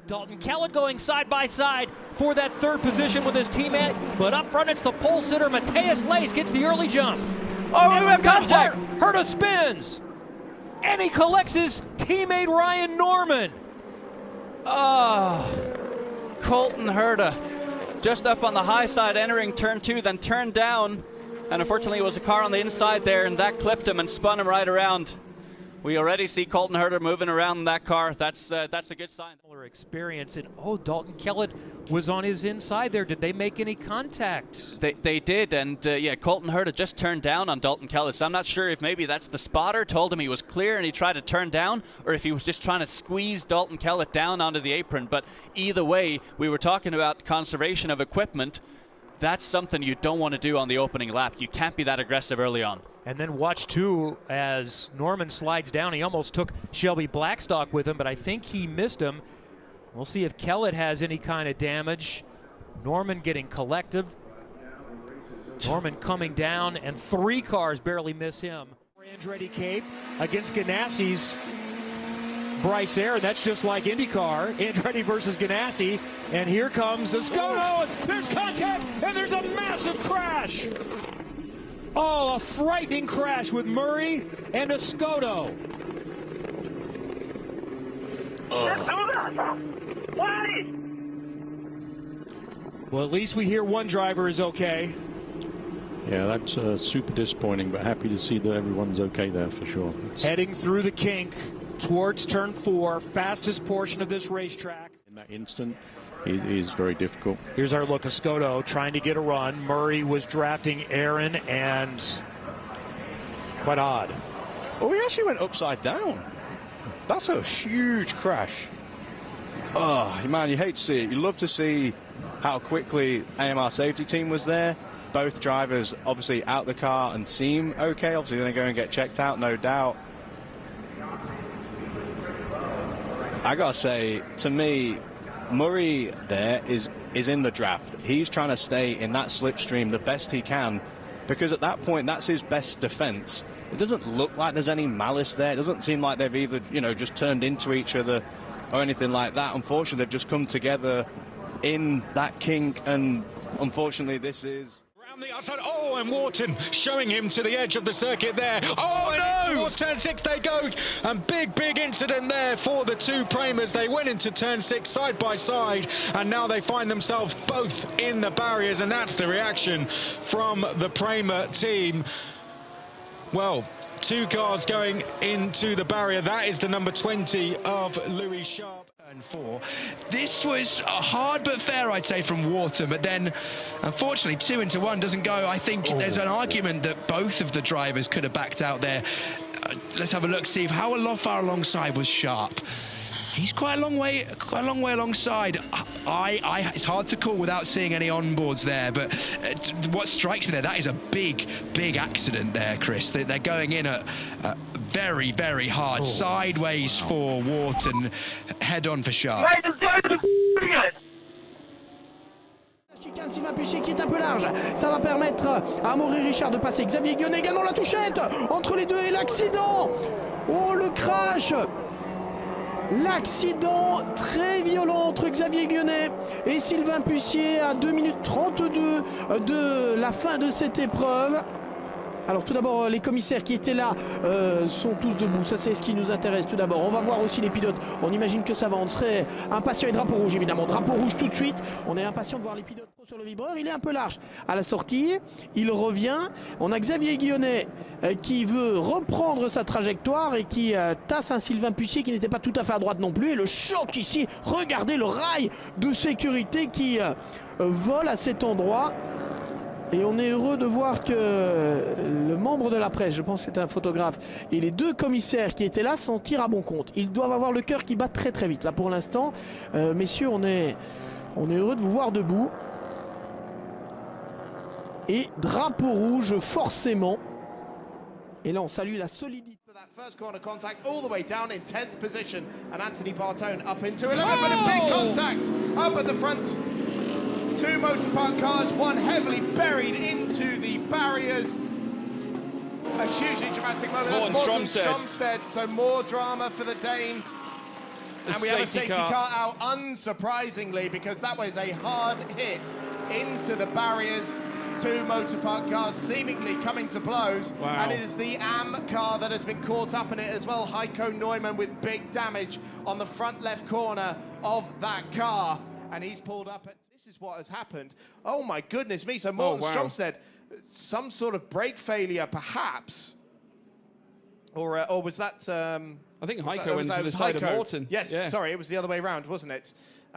Dalton Kellett going side by side for that third position with his teammate, but up front it's the pole sitter Matthias Lace gets the early jump. Oh, we have contact! Herta spins, and he collects his teammate Ryan Norman. Colton Herta just up on the high side entering turn 2, then turned down, and unfortunately it was a car on the inside there, and that clipped him and spun him right around. We already see Colton Herta moving around in that car. That's a good sign. Experience, and Dalton Kellett was on his inside there. Did they make any contact? They did, and yeah, Colton Herta just turned down on Dalton Kellett. So I'm not sure if maybe that's the spotter told him he was clear and he tried to turn down, or if he was just trying to squeeze Dalton Kellett down onto the apron. But either way, we were talking about conservation of equipment. That's something you don't want to do on the opening lap. You can't be that aggressive early on. And then watch, too, as Norman slides down. He almost took Shelby Blackstock with him, but I think he missed him. We'll see if Kellett has any kind of damage. Norman getting collective. Norman coming down, and 3 cars barely miss him. Andretti Cape against Ganassi's Bryce Air. That's just like IndyCar. Andretti versus Ganassi. And here comes Escoto. There's contact, and there's a massive crash. Oh, a frightening crash with Murray and Escoto. Well, at least we hear one driver is okay. Yeah, that's super disappointing, but happy to see that everyone's okay there for sure. Heading through the kink towards turn 4, fastest portion of this racetrack. In that instant, it is very difficult. Here's our look. Escoto trying to get a run. Murray was drafting Aaron, and quite odd. Oh, he actually went upside down. That's a huge crash. Oh, man, you hate to see it. You love to see how quickly AMR safety team was there. Both drivers obviously out the car and seem okay. Obviously, they're going to get checked out, no doubt. I got to say, to me, Murray there is in the draft. He's trying to stay in that slipstream the best he can, because at that point, that's his best defense. It doesn't look like there's any malice there. It doesn't seem like they've either, just turned into each other or anything like that. Unfortunately, they've just come together in that kink, and unfortunately, this is... Around the outside, and Wharton showing him to the edge of the circuit there. No! Towards turn 6 they go, and big incident there for the 2 Premers. They went into turn 6 side by side, and now they find themselves both in the barriers, and that's the reaction from the Premer team. Well, 2 cars going into the barrier. That is the number 20 of Louis Sharp. Turn 4. This was hard but fair, I'd say, from Wharton, but then unfortunately 2 into 1 doesn't go. I think there's an argument that both of the drivers could have backed out there. Let's have a look, see how far alongside was Sharp. He's quite a long way alongside. It's hard to call without seeing any onboards there, but what strikes me there, that is a big accident there, Chris. They're going in at very hard, sideways for Wharton, head on for Sharp. Chicane, Sylvain Pucier qui est un peu large, ça va permettre à Amaury Richard de passer. Xavier Guionnet également, la touchette entre les deux et l'accident. Oh, le crash! L'accident très violent entre Xavier Guionnet et Sylvain Pucier à 2 minutes 32 de la fin de cette épreuve. Alors tout d'abord, les commissaires qui étaient là sont tous debout. Ça, c'est ce qui nous intéresse tout d'abord. On va voir aussi les pilotes. On imagine que ça va. On serait impatient. Et drapeau rouge, évidemment. Drapeau rouge tout de suite. On est impatient de voir les pilotes sur le vibreur. Il est un peu large à la sortie. Il revient. On a Xavier Guionnet qui veut reprendre sa trajectoire et qui tasse un Sylvain Pucier qui n'était pas tout à fait à droite non plus. Et le choc ici. Regardez le rail de sécurité qui vole à cet endroit. Et on est heureux de voir que le membre de la presse, je pense que c'est un photographe, et les 2 commissaires qui étaient là s'en tirent à bon compte. Ils doivent avoir le cœur qui bat très vite. Là pour l'instant, messieurs, on est heureux de vous voir debout. Et drapeau rouge forcément. Et là on salue la solidité. That first corner contact all the way down in 10th position, and Anthony Bartone up into 11th, but a big contact up at the front. 2 motor park cars, one heavily buried into the barriers. A hugely dramatic moment. That's Morten Stromstedt, so more drama for the Dane. And we have a safety car out, unsurprisingly, because that was a hard hit into the barriers. Two motor park cars seemingly coming to blows. Wow. And it is the AM car that has been caught up in it as well. Heiko Neumann with big damage on the front left corner of that car. And he's pulled up. This is what has happened. Oh, my goodness me. So Morten Stromstedt, some sort of brake failure, perhaps. Or was that... I think Heiko went to the side of Morten. Yes, sorry, it was the other way around, wasn't it?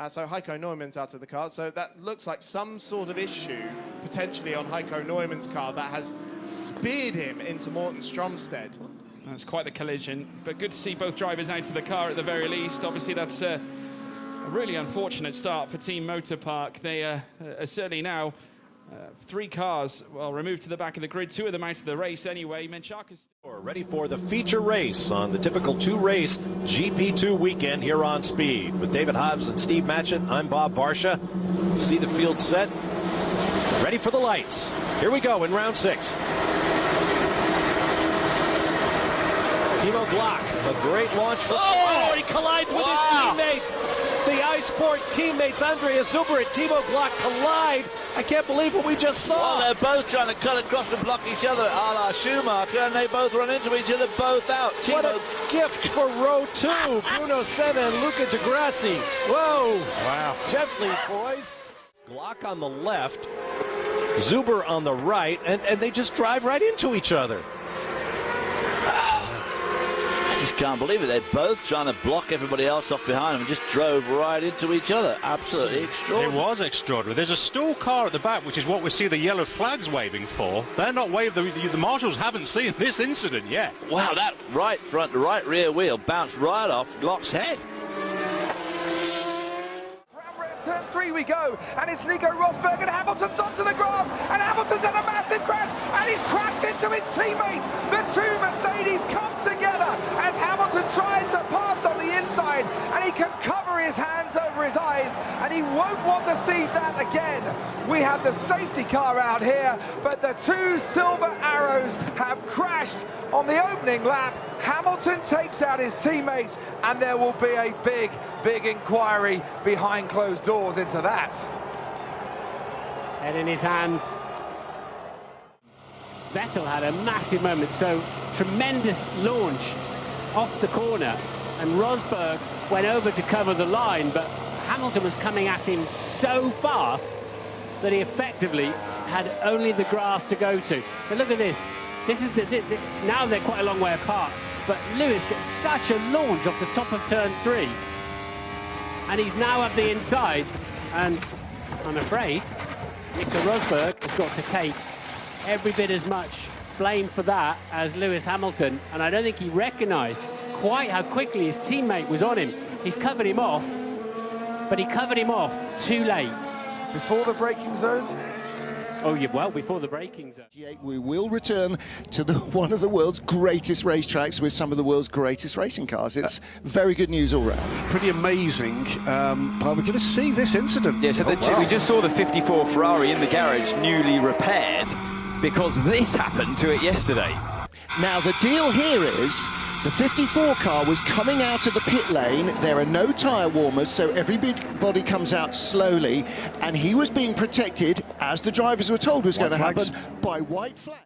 So Heiko Neumann's out of the car. So that looks like some sort of issue, potentially on Heiko Neumann's car, that has speared him into Morten Stromstedt. That's quite the collision, but good to see both drivers out of the car at the very least. Obviously, that's a really unfortunate start for Team Motorpark. They are certainly now 3 cars, removed to the back of the grid, 2 of them out of the race anyway. Menchaca's ready for the feature race on the typical 2-race GP2 weekend here on Speed. With David Hobbs and Steve Matchett, I'm Bob Varsha. See the field set. Ready for the lights. Here we go in round 6. Timo Glock, a great launch. Oh, he collides with his teammate. The iSport teammates Andrea Zuber and Timo Glock collide. I can't believe what we just saw. Well, they're both trying to cut across and block each other, a la Schumacher, and they both run into each other, both out. What a gift for row 2. Bruno Senna and Luca Di Grassi. Whoa. Wow. Gently, boys. Glock on the left, Zuber on the right, and they just drive right into each other. I just can't believe it. They're both trying to block everybody else off behind them and just drove right into each other. Absolutely extraordinary. It was extraordinary. There's a stall car at the back, which is what we see the yellow flags waving for. They're not waving. The marshals haven't seen this incident yet. Wow, that right front, right rear wheel bounced right off Glock's head. Turn 3 we go, and it's Nico Rosberg, and Hamilton's onto the grass, and Hamilton's had a massive crash, and he's crashed into his teammate. The 2 Mercedes come together as Hamilton tried to pass on the inside, and he can cover his hands over his eyes, and he won't want to see that again. We have the safety car out here, but the 2 Silver Arrows have crashed on the opening lap. Hamilton takes out his teammates, and there will be a big inquiry behind closed doors into that. Head in his hands. Vettel had a massive moment, so tremendous launch off the corner, and Rosberg went over to cover the line, but Hamilton was coming at him so fast that he effectively had only the grass to go to. But look at this. This is now they're quite a long way apart, but Lewis gets such a launch off the top of turn 3, and he's now up the inside, and I'm afraid Nico Rosberg has got to take every bit as much blame for that as Lewis Hamilton, and I don't think he recognised quite how quickly his teammate was on him. He's covered him off, but he covered him off too late. Before the braking zone? Oh, yeah, well, before the braking zone. We will return to one of the world's greatest racetracks with some of the world's greatest racing cars. It's very good news all round. Pretty amazing. Are we going to see this incident? Yeah, so we just saw the 54 Ferrari in the garage, newly repaired, because this happened to it yesterday. Now, the deal here is the 54 car was coming out of the pit lane. There are no tyre warmers, so everybody comes out slowly, and he was being protected, as the drivers were told was going to happen, by white flag.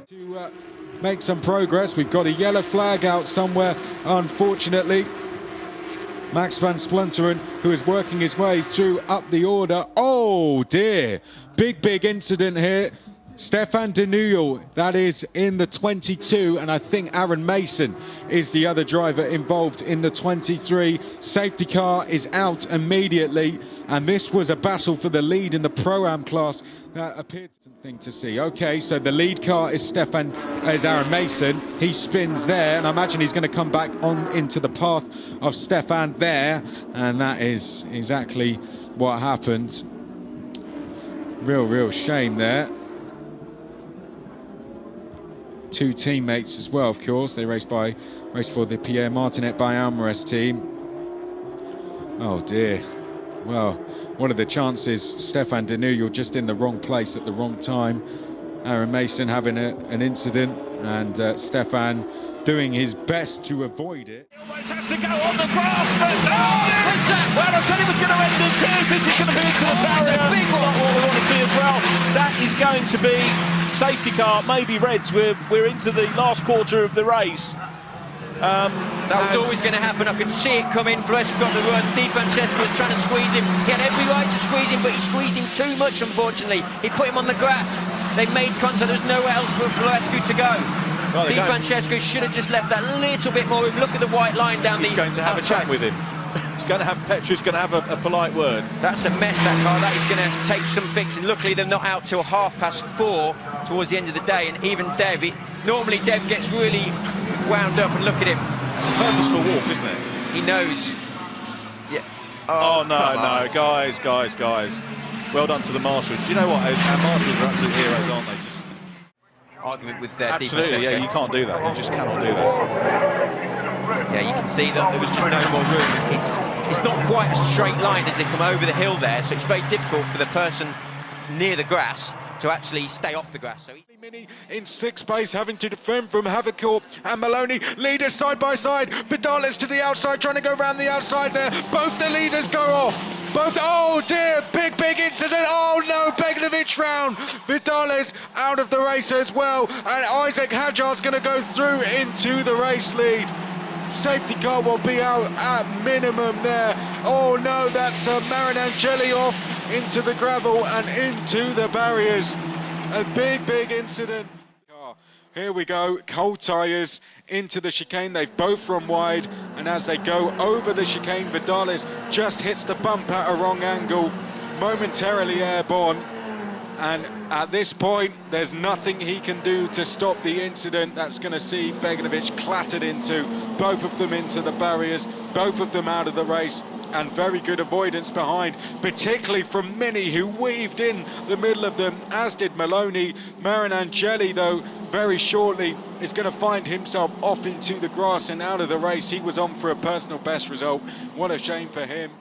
To make some progress, we've got a yellow flag out somewhere, unfortunately. Max van Splunteren, who is working his way through up the order. Oh dear, big incident here. Stefan De Nuyel, that is in the 22, and I think Aaron Mason is the other driver involved in the 23. Safety car is out immediately, and this was a battle for the lead in the Pro-Am class. That appeared something to see. Okay, so the lead car is Aaron Mason. He spins there, and I imagine he's going to come back on into the path of Stefan there, and that is exactly what happened. Real shame there. 2 teammates as well, of course. They race for the Pierre Martinet by Alvarez team. Oh dear, Well, what are the chances? Stefan Deneu, you're just in the wrong place at the wrong time. Aaron Mason having an incident, and Stefan doing his best to avoid it. Almost has to go on the grass, but well, I said it was going to end in tears. This is going to be into the barrier. It's a big one. What we want to see as well. That is going to be safety car, maybe reds. We're into the last quarter of the race. That was always going to happen. I could see it coming. Florescu got the run. Di Francesco was trying to squeeze him. He had every right to squeeze him, but he squeezed him too much, unfortunately. He put him on the grass. They made contact. There was nowhere else for Florescu to go. Well, Di Francesco should have just left that little bit more room. Look at the white line down He's going to have outside. a chat with him. He's going to have Petra's going to have a polite word. That's a mess, that car. That is going to take some fixing. Luckily, they're not out till 4:30 towards the end of the day. And even Dev, normally Dev gets really wound up, and look at him. It's a purposeful walk, isn't it? He knows. Yeah. Oh no, guys. Well done to the marshals. Do you know what? Our marshals are absolute heroes, aren't they? Just argument with absolutely, Di Francesco. yeah. You can't do that. You just cannot do that. Yeah, you can see that there was just no more room. It's not quite a straight line as they come over the hill there, so it's very difficult for the person near the grass to actually stay off the grass. So Mini in sixth place, having to defend from Havercourt and Maloney. Leaders side by side. Vidales to the outside, trying to go around the outside there. Both the leaders go off. Oh dear, big incident. Oh no, Beganovic round. Vidales out of the race as well. And Isaac Hadjar's going to go through into the race lead. Safety car will be out at minimum there. Oh no, that's Marin Angeli off into the gravel and into the barriers. A big incident. Here we go, cold tyres into the chicane. They've both run wide, and as they go over the chicane, Vidales just hits the bump at a wrong angle, momentarily airborne. And at this point, there's nothing he can do to stop the incident. That's going to see Beganovic clattered into, both of them into the barriers, both of them out of the race, and very good avoidance behind, particularly from Mini, who weaved in the middle of them, as did Maloney. Marin Angeli, though, very shortly is going to find himself off into the grass and out of the race. He was on for a personal best result. What a shame for him.